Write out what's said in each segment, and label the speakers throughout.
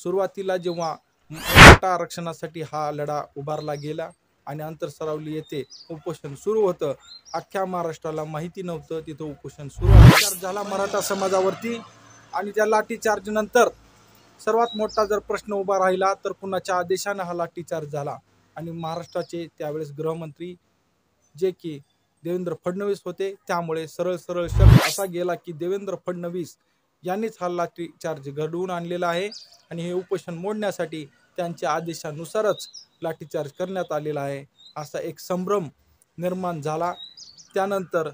Speaker 1: सुरुवातीला जेव्हा मराठा आरक्षणासाठी हा लढा उभारला गेला आणि आंतरसरावली येथे उपोषण सुरू होतं, अख्ख्या महाराष्ट्राला माहिती नव्हतं तिथं उपोषण सुरू झाला मराठा समाजावरती। आणि त्या लाठीचार्ज नंतर सर्वात मोठा जर प्रश्न उभा राहिला तर कुणाच्या आदेशाने हा लाठीचार्ज झाला। आणि महाराष्ट्राचे त्यावेळेस गृहमंत्री जे की देवेंद्र फडणवीस होते, त्यामुळे सरळ सरळ शब्द असा गेला की देवेंद्र फडणवीस यांनीच हा लाठीचार्ज घडवून आणलेला आहे आणि हे उपोषण मोडण्यासाठी त्यांच्या आदेशानुसारच लाठीचार्ज करण्यात आलेला आहे, असा एक संभ्रम निर्माण झाला। त्यानंतर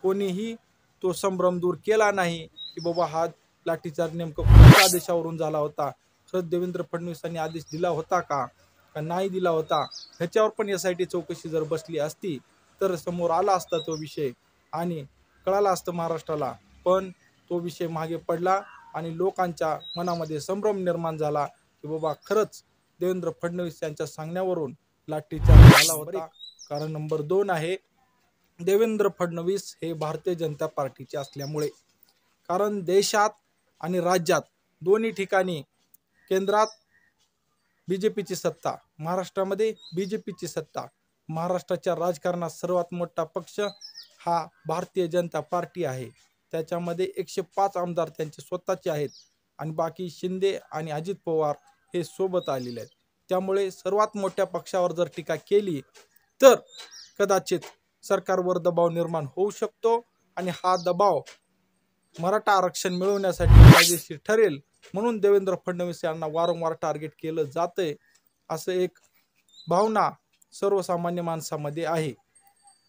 Speaker 1: कोणीही तो संभ्रम दूर केला नाही की बाबा हा लाठीचार्ज नेमकं कोणत्या आदेशावरून झाला होता, खरंच देवेंद्र फडणवीसांनी आदेश दिला होता का नाही दिला होता, ह्याच्यावर पण SIT चौकशी जर बसली असती तर समोर आला असता तो विषय आणि कळाला असतं महाराष्ट्राला। पण तो विषय मागे पडला आणि लोकांच्या मनामध्ये संभ्रम निर्माण झाला की बाबा खरंच देवेंद्र फडणवीस यांच्या सांगण्यावरून लाठीचार्ज झाला होता। कारण नंबर 2 आहे, देवेंद्र फडणवीस हे भारतीय जनता पार्टीचे असल्यामुळे। कारण देशात आणि राज्यात दोन्ही ठिकाणी केंद्रात BJPची सत्ता, महाराष्ट्रामध्ये BJPची सत्ता। महाराष्ट्राच्या राजकारणात सर्वात मोठा पक्ष हा भारतीय जनता पार्टी आहे। त्याच्यामध्ये 105 आमदार त्यांचे स्वतःचे आहेत आणि बाकी शिंदे आणि अजित पवार हे सोबत आलेले आहेत। त्यामुळे सर्वात मोठ्या पक्षावर जर टीका केली तर कदाचित सरकारवर दबाव निर्माण होऊ शकतो आणि हा दबाव मराठा आरक्षण मिळवण्यासाठी फायदेशीर ठरेल, म्हणून देवेंद्र फडणवीस यांना वारंवार टार्गेट केलं जाते, असं एक भावना सर्वसामान्य माणसामध्ये आहे।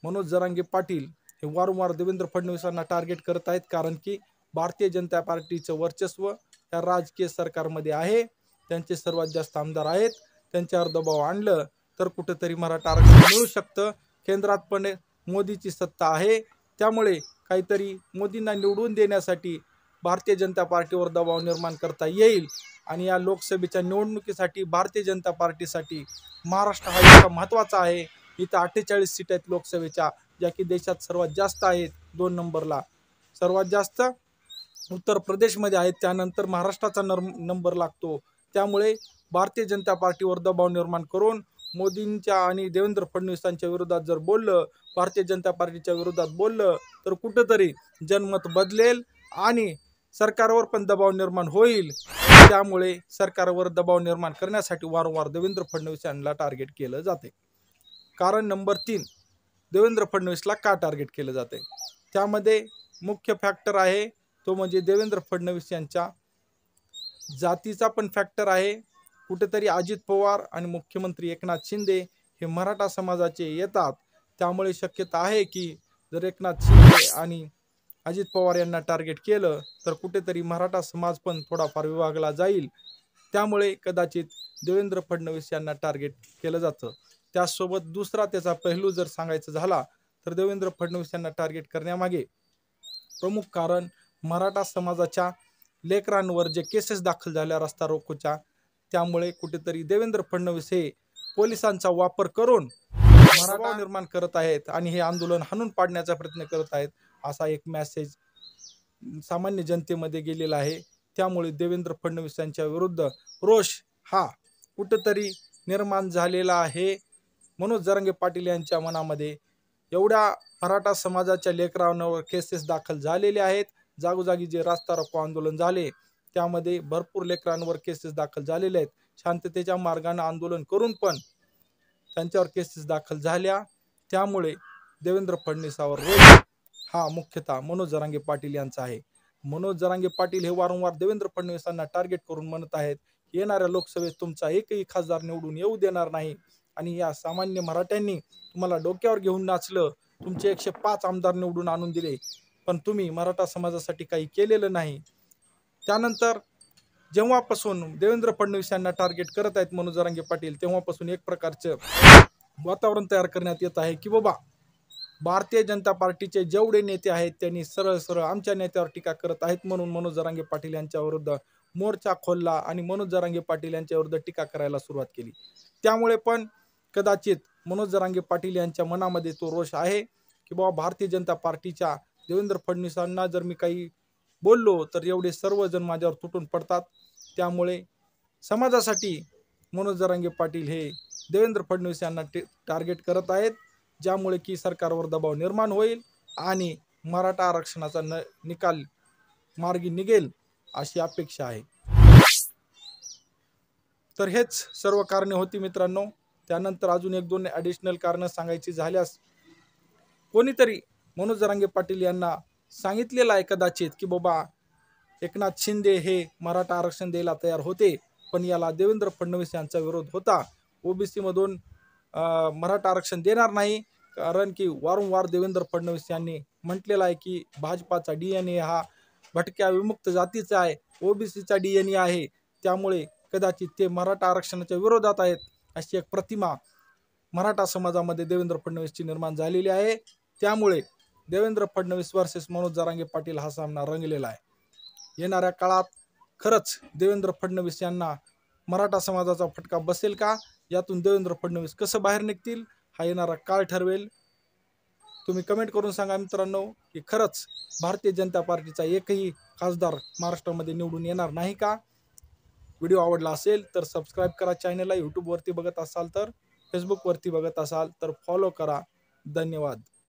Speaker 1: मनोज जरांगे पाटील हे वारंवार देवेंद्र फडणवीसांना टार्गेट करत आहेत, कारण की भारतीय जनता पार्टीचं वर्चस्व या राजकीय सरकारमध्ये आहे, त्यांचे सर्वात जास्त आमदार आहेत, त्यांच्यावर दबाव आणलं तर कुठेतरी मराठा आरक्षण मिळू शकतं। केंद्रात पण मोदीची सत्ता आहे, त्यामुळे काहीतरी मोदींना निवडून देण्यासाठी भारतीय जनता पार्टीवर दबाव निर्माण करता येईल आणि या लोकसभेच्या निवडणुकीसाठी भारतीय जनता पार्टीसाठी महाराष्ट्र हा इतका महत्त्वाचा आहे। इथं 48 सीट आहेत लोकसभेच्या, ज्या की देशात सर्वात जास्त आहेत। 2 नंबरला सर्वात जास्त उत्तर प्रदेशमध्ये आहेत, त्यानंतर महाराष्ट्राचा नंबर लागतो। त्यामुळे भारतीय जनता पार्टीवर दबाव निर्माण करून मोदींच्या आणि देवेंद्र फडणवीसांच्या विरोधात जर बोललं, भारतीय जनता पार्टीच्या विरोधात बोललं तर कुठंतरी जनमत बदलेल आणि सरकारवर पण दबाव निर्माण होईल। त्यामुळे सरकारवर दबाव निर्माण करण्यासाठी वारंवार देवेंद्र फडणवीस यांना टार्गेट केलं जाते। कारण नंबर 3, देवेंद्र फडणवीसला का टार्गेट केलं जाते, त्यामध्ये मुख्य फॅक्टर आहे तो म्हणजे देवेंद्र फडणवीस यांच्या जातीचा पण फॅक्टर आहे। कुठेतरी अजित पवार आणि मुख्यमंत्री एकनाथ शिंदे हे मराठा समाजाचे येतात, त्यामुळे शक्यता आहे की जर एकनाथ शिंदे आणि अजित पवार यांना टार्गेट केलं तर कुठेतरी मराठा समाज पण थोडाफार विभागला जाईल, त्यामुळे कदाचित देवेंद्र फडणवीस यांना टार्गेट केलं जातं। त्यासोबत दुसरा त्याचा पैलू जर सांगायचा झाला तर देवेंद्र फडणवीस यांना टार्गेट करण्यामागे प्रमुख कारण मराठा समाजाच्या लेकरांवर जे केसेस दाखल झाल्या रस्ता रोकोच्या, त्यामुळे कुठेतरी देवेंद्र फडणवीस हे पोलिसांचा वापर करून मराठा निर्माण करत आहेत आणि हे आंदोलन हाणून पाडण्याचा प्रयत्न करत आहेत, असा एक मेसेज सामान्य जनतेमध्ये गेलेला आहे। त्यामुळे देवेंद्र फडणवीस यांच्या विरुद्ध रोष हा कुठेतरी निर्माण झालेला आहे मनोज जरांगे पाटील यांच्या मनामध्ये। एवढ्या मराठा समाजाच्या लेकरांवर केसेस दाखल झालेले आहेत, जागोजागी जे रास्ता रोको आंदोलन झाले त्यामध्ये भरपूर लेकरांवर केसेस दाखल झालेले आहेत। शांततेच्या मार्गाने आंदोलन करून पण त्यांच्यावर केसेस दाखल झाल्या, त्यामुळे देवेंद्र फडणवीसावर रोष हा मुख्यतः मनोज जरांगे पाटील यांचा आहे। मनोज जरांगे पाटील हे वारंवार देवेंद्र फडणवीसांना टार्गेट करून म्हणत आहेत येणाऱ्या लोकसभेत तुमचा एकही खासदार निवडून येऊ देणार नाही आणि या सामान्य मराठ्यांनी तुम्हाला डोक्यावर घेऊन नाचलं, तुमचे 105 आमदार निवडून आणून दिले, पण तुम्ही मराठा समाजासाठी काही केलेलं नाही। त्यानंतर जेव्हापासून देवेंद्र फडणवीस यांना टार्गेट करत आहेत मनोज जरांगे पाटील, तेव्हापासून एक प्रकारचं वातावरण तयार करण्यात येत आहे की बाबा भारतीय जनता पार्टीचे जेवढे नेते आहेत त्यांनी सरळ सरळ आमच्या नेत्यावर टीका करत आहेत, म्हणून मनोज जरांगे पाटील यांच्या विरुद्ध मोर्चा खोलला आणि मनोज जरांगे पाटील यांच्या विरुद्ध टीका करायला सुरुवात केली। त्यामुळे पण कदाचित मनोज जरांगे पाटील यांच्या मनामध्ये तो रोष आहे की बाबा भारतीय जनता पार्टीच्या देवेंद्र फडणवीसांना जर मी काही बोललो तर एवढे सर्वजण माझ्यावर तुटून पडतात, त्यामुळे समाजासाठी मनोज जरांगे पाटील हे देवेंद्र फडणवीस यांना टार्गेट करत आहेत, ज्यामुळे की सरकारवर दबाव निर्माण होईल आणि मराठा आरक्षणाचा निकाल मार्गी निघेल अशी अपेक्षा आहे. तर हेच सर्व कारणे होती मित्रांनो. त्यानंतर अजून एक दोन ॲडिशनल कारणं सांगायची झाल्यास, कोणीतरी मनोज जरांगे पाटील यांना सांगितलेलं आहे कदाचित की बाबा एकनाथ शिंदे हे मराठा आरक्षण द्यायला तयार होते, पण याला देवेंद्र फडणवीस यांचा विरोध होता. ओबीसी मधून मराठा आरक्षण देणार नाही, कारण की वारंवार देवेंद्र फडणवीस यांनी म्हटलेलं आहे की भाजपाचा DNA हा भटक्या विमुक्त जातीचा आहे, ओबीसीचा DNA आहे, त्यामुळे कदाचित ते मराठा आरक्षणाच्या विरोधात आहेत अशी एक प्रतिमा मराठा समाजामध्ये देवेंद्र फडणवीसची निर्माण झालेली आहे. त्यामुळे देवेंद्र फडणवीस वर्सेस मनोज जरांगे पाटील हा सामना रंगलेला आहे. येणाऱ्या काळात खरंच देवेंद्र फडणवीस यांना मराठा समाजाचा फटका बसेल का, यातून देवेंद्र फडणवीस कसं बाहेर निघतील हा येणारा काळ ठरवेल. तुम्ही कमेंट करून सांगा मित्रांनो की खरंच भारतीय जनता पार्टीचा एकही खासदार महाराष्ट्रामध्ये निवडून येणार नाही का. व्हिडिओ आवडला असेल तर सबस्क्राईब करा चॅनलला. यूट्यूबवरती बघत असाल तर, फेसबुकवरती बघत असाल तर फॉलो करा. धन्यवाद.